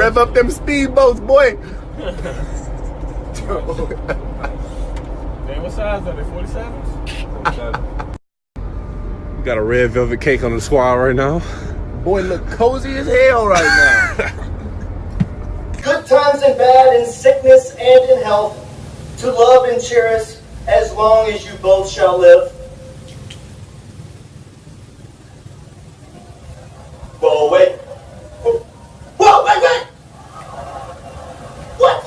Rev up them speedboats, boy. Man, what size are they? 47s? We got a red velvet cake on the squad right now. Boy, look cozy as hell right now. Good times and bad, in sickness and in health, to love and cherish as long as you both shall live. Whoa, wait. Whoa, wait! What?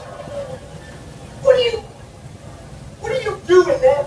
What are you doing, man?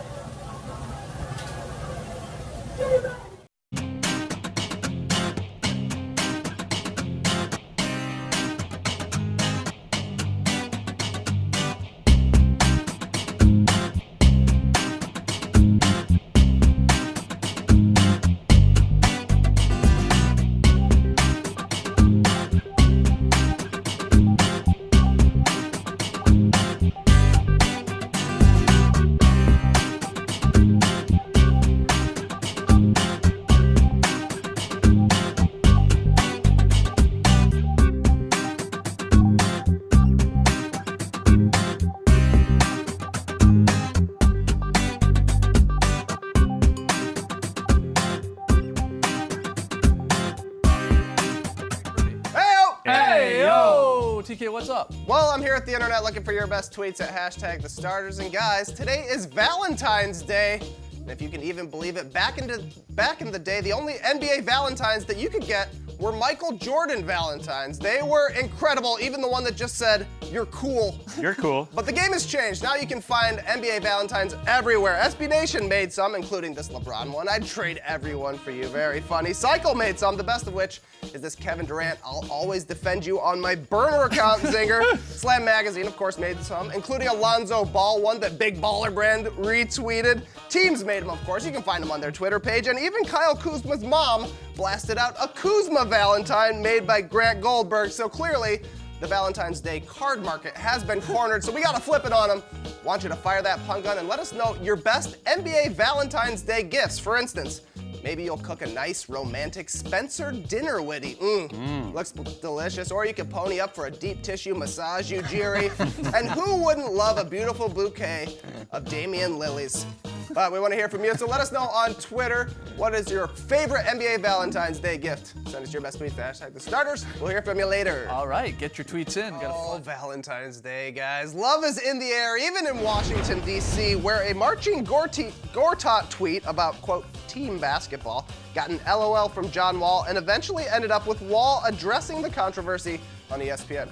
TK, what's up? Well, I'm here at the internet looking for your best tweets at #TheStarters. And guys, today is Valentine's Day. And if you can even believe it, back in the day, the only NBA Valentines that you could get were Michael Jordan Valentines. They were incredible, even the one that just said, "You're cool." You're cool. But the game has changed. Now you can find NBA Valentines everywhere. SB Nation made some, including this LeBron one. I'd trade everyone for you. Very funny. Cycle made some, the best of which is this Kevin Durant, "I'll always defend you" on my burner account, Zinger. Slam Magazine, of course, made some, including a Lonzo Ball one that Big Baller Brand retweeted. Teams made them, of course. You can find them on their Twitter page. And even Kyle Kuzma's mom blasted out a Kuzma Valentine made by Grant Goldberg. So clearly, the Valentine's Day card market has been cornered, so we gotta flip it on them. Want you to fire that pun gun and let us know your best NBA Valentine's Day gifts. For instance, maybe you'll cook a nice romantic Spencer Dinnerwitty. Looks delicious. Or you can pony up for a deep tissue massage, Ujiri. And who wouldn't love a beautiful bouquet of Damian lilies? But we want to hear from you, so let us know on Twitter, what is your favorite NBA Valentine's Day gift? Send us your best tweets to #TheStarters. We'll hear from you later. All right, get your tweets in. Oh, Valentine's Day, guys. Love is in the air, even in Washington, D.C., where a marching Gortat tweet about, quote, team basketball got an LOL from John Wall and eventually ended up with Wall addressing the controversy on ESPN.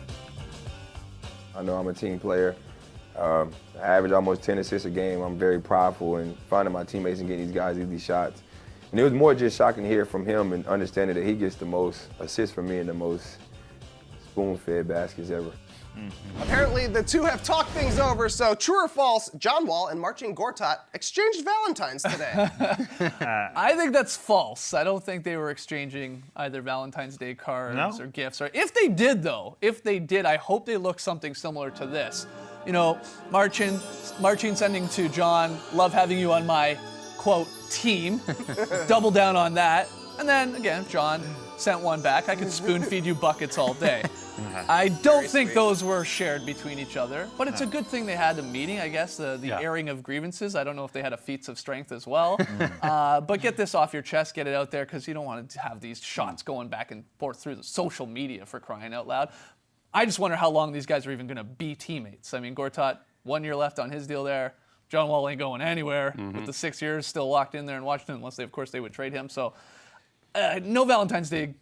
I know I'm a team player. I average almost 10 assists a game. I'm very prideful in finding my teammates and getting these guys these shots. And it was more just shocking to hear from him and understanding that he gets the most assists from me and the most spoon-fed baskets ever. Apparently, the two have talked things over, so true or false, John Wall and Marcin Gortat exchanged Valentines today. I think that's false. I don't think they were exchanging either Valentine's Day cards or gifts. Or if they did, though, I hope they look something similar to this. You know, Marcin sending to John, "Love having you on my, quote, team." Double down on that. And then, again, John sent one back. "I could spoon feed you buckets all day." I don't think those were shared between each other, but it's a good thing they had a meeting, I guess, the airing of grievances. I don't know if they had a feats of strength as well. But get this off your chest, get it out there, because you don't want to have these shots going back and forth through the social media, for crying out loud. I just wonder how long these guys are even going to be teammates. I mean, Gortat, 1 year left on his deal there. John Wall ain't going anywhere with the 6 years still locked in there in Washington, unless of course, they would trade him. So no Valentine's Day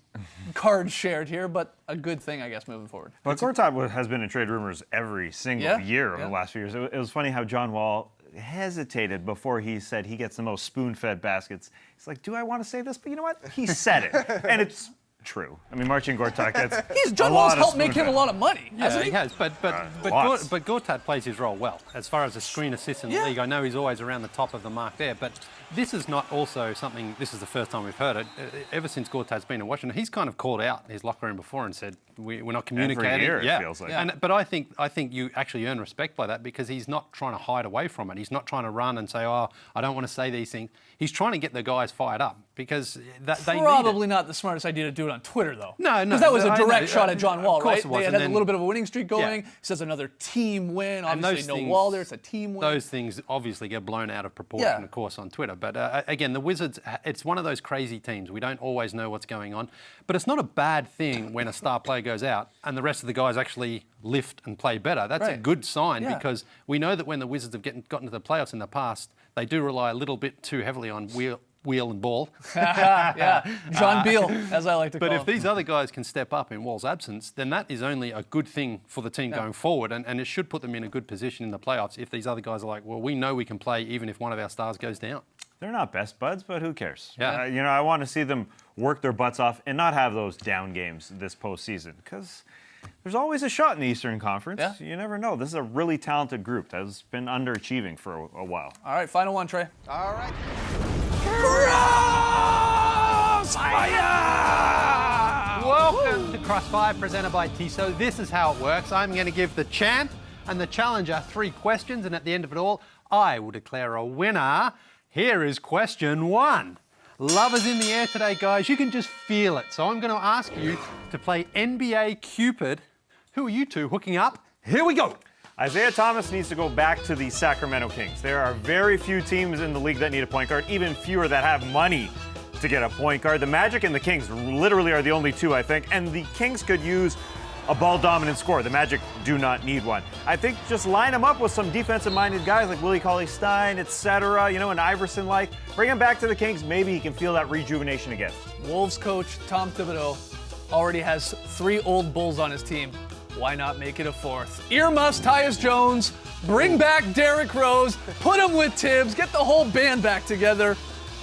cards shared here, but a good thing, I guess, moving forward. But Gortat has been in trade rumors every single year over the last few years. It was funny how John Wall hesitated before he said he gets the most spoon-fed baskets. He's like, do I want to say this? But you know what? He said it, and it's true. I mean, Marcin Gortat gets John Wall's helped make him a lot of money, hasn't he? He has, but Gortat plays his role well. As far as the screen assist in the league, I know he's always around the top of the mark there, but this is not also something, this is the first time we've heard it. Ever since Gortat's been in Washington, he's kind of called out his locker room before and said, we're not communicating. Every year, it feels like. Yeah. But I think you actually earn respect by that because he's not trying to hide away from it. He's not trying to run and say, oh, I don't want to say these things. He's trying to get the guys fired up because they probably not the smartest idea to do it on Twitter, though. No. Because that was a direct shot at John Wall, right? They had a little bit of a winning streak going. He says another team win. Obviously, no Wall there. It's a team win. Those things obviously get blown out of proportion, of course, on Twitter. But again, the Wizards, it's one of those crazy teams. We don't always know what's going on. But it's not a bad thing when a star player goes out and the rest of the guys actually lift and play better. That's a good sign because we know that when the Wizards have gotten to the playoffs in the past, they do rely a little bit too heavily on wheel and ball. John Beal, as I like to call him. But if these other guys can step up in Wall's absence, then that is only a good thing for the team going forward, and it should put them in a good position in the playoffs if these other guys are like, well, we know we can play even if one of our stars goes down. They're not best buds, but who cares? Yeah. I want to see them work their butts off and not have those down games this postseason because there's always a shot in the Eastern Conference. Yeah. You never know. This is a really talented group that has been underachieving for a while. All right, final one, Trey. All right. Crossfire! Welcome to Crossfire, presented by TISO. This is how it works. I'm going to give the champ and the challenger 3 questions, and at the end of it all, I will declare a winner. Here is question 1. Love is in the air today, guys. You can just feel it. So I'm going to ask you to play NBA Cupid. Who are you two hooking up? Here we go. Isaiah Thomas needs to go back to the Sacramento Kings. There are very few teams in the league that need a point guard, even fewer that have money to get a point guard. The Magic and the Kings literally are the only two, I think, and the Kings could use a ball-dominant scorer. The Magic do not need one. I think just line them up with some defensive-minded guys like Willie Cauley-Stein, etc., and Iverson-like. Bring him back to the Kings. Maybe he can feel that rejuvenation again. Wolves coach Tom Thibodeau already has 3 old Bulls on his team. Why not make it a 4th? Earmuffs Tyus Jones, bring back Derrick Rose, put him with Tibbs, get the whole band back together.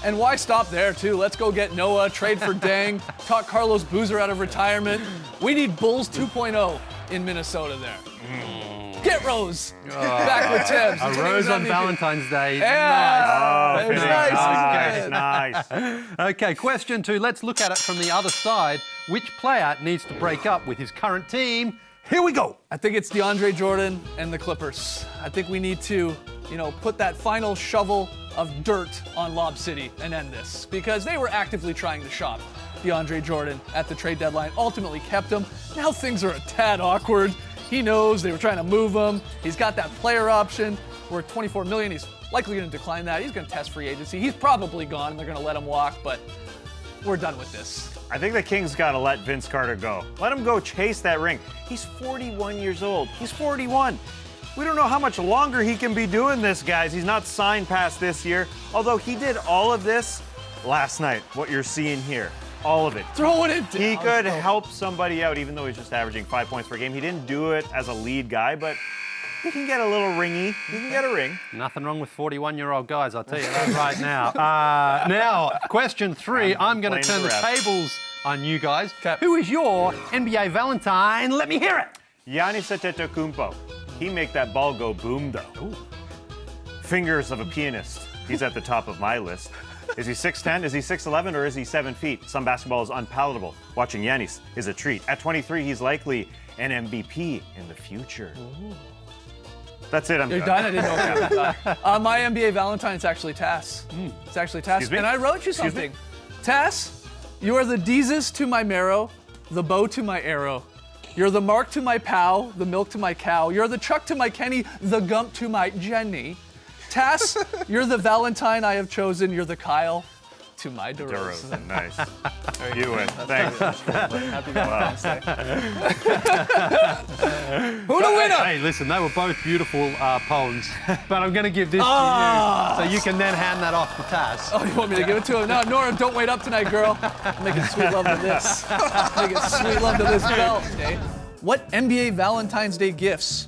And why stop there, too? Let's go get Noah, trade for Deng, talk Carlos Boozer out of retirement. We need Bulls 2.0 in Minnesota there. Get Rose back with Tibbs. A Rose on Valentine's Day. Yeah. Nice. Okay, question 2. Let's look at it from the other side. Which player needs to break up with his current team? Here we go. I think it's DeAndre Jordan and the Clippers. I think we need to, put that final shovel of dirt on Lob City and end this because they were actively trying to shop DeAndre Jordan at the trade deadline, ultimately kept him. Now things are a tad awkward. He knows they were trying to move him. He's got that player option worth $24 million. He's likely going to decline that. He's going to test free agency. He's probably gone. They're going to let him walk, but we're done with this. I think the Kings got to let Vince Carter go. Let him go chase that ring. He's 41 years old. He's 41. We don't know how much longer he can be doing this, guys. He's not signed past this year, although he did all of this last night, what you're seeing here. All of it. Throwing it down. He could help somebody out, even though he's just averaging 5 points per game. He didn't do it as a lead guy, but he can get a little ringy. He can get a ring. Nothing wrong with 41-year-old guys, I'll tell you that right now. Now, question 3. I'm going to turn the tables on you guys. Who is your NBA Valentine? Let me hear it. Giannis Antetokounmpo. He make that ball go boom, though. Ooh. Fingers of a pianist. He's at the top of my list. Is he 6'10", is he 6'11", or is he 7 feet? Some basketball is unpalatable. Watching Giannis is a treat. At 23, he's likely an MVP in the future. Ooh. That's it. You're done? I didn't know. My NBA Valentine's actually Tass. It's actually Tass. And I wrote you something. Tass, you are the Deezus to my marrow, the bow to my arrow. You're the Mark to my Pow, the milk to my cow. You're the Chuck to my Kenny, the Gump to my Jenny. Tass, you're the Valentine I have chosen. You're the Kyle to my DeRozan. Nice. You win. Thanks. Happy Valentine's Day. Who the winner? Hey, listen, they were both beautiful poems, but I'm going to give this to you, so you can then hand that off to Tass. Oh, you want me to give it to him? No, Nora, don't wait up tonight, girl. I'm making sweet love to this. Making sweet love to this belt. What NBA Valentine's Day gifts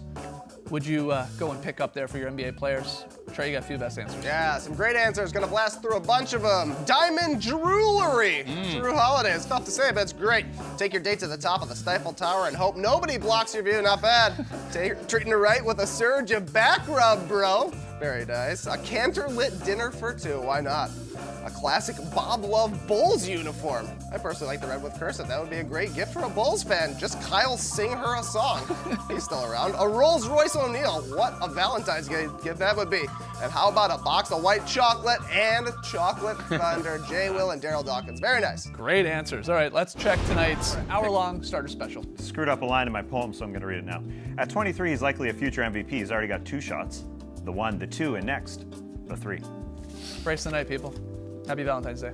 would you go and pick up there for your NBA players? Trey, you got a few best answers. Yeah, some great answers. Gonna blast through a bunch of them. Diamond jewelry. Drew Holiday. It's tough to say, but it's great. Take your date to the top of the Stifle Tower and hope nobody blocks your view. Not bad. Treating her right with a surge of back rub, bro. Very nice. A Cantor lit dinner for two. Why not? A classic Bob Love Bulls uniform. I personally like the red with cursive. That would be a great gift for a Bulls fan. Just Kyle sing her a song. He's still around. A Rolls Royce O'Neal. What a Valentine's Day gift that would be. And how about a box of white chocolate and chocolate thunder? Jay Will and Daryl Dawkins. Very nice. Great answers. All right, let's check tonight's hour-long starter special. Screwed up a line in my poem, so I'm going to read it now. At 23, he's likely a future MVP. He's already got 2 shots. The 1, the 2, and next, the 3. Brace the night, people. Happy Valentine's Day.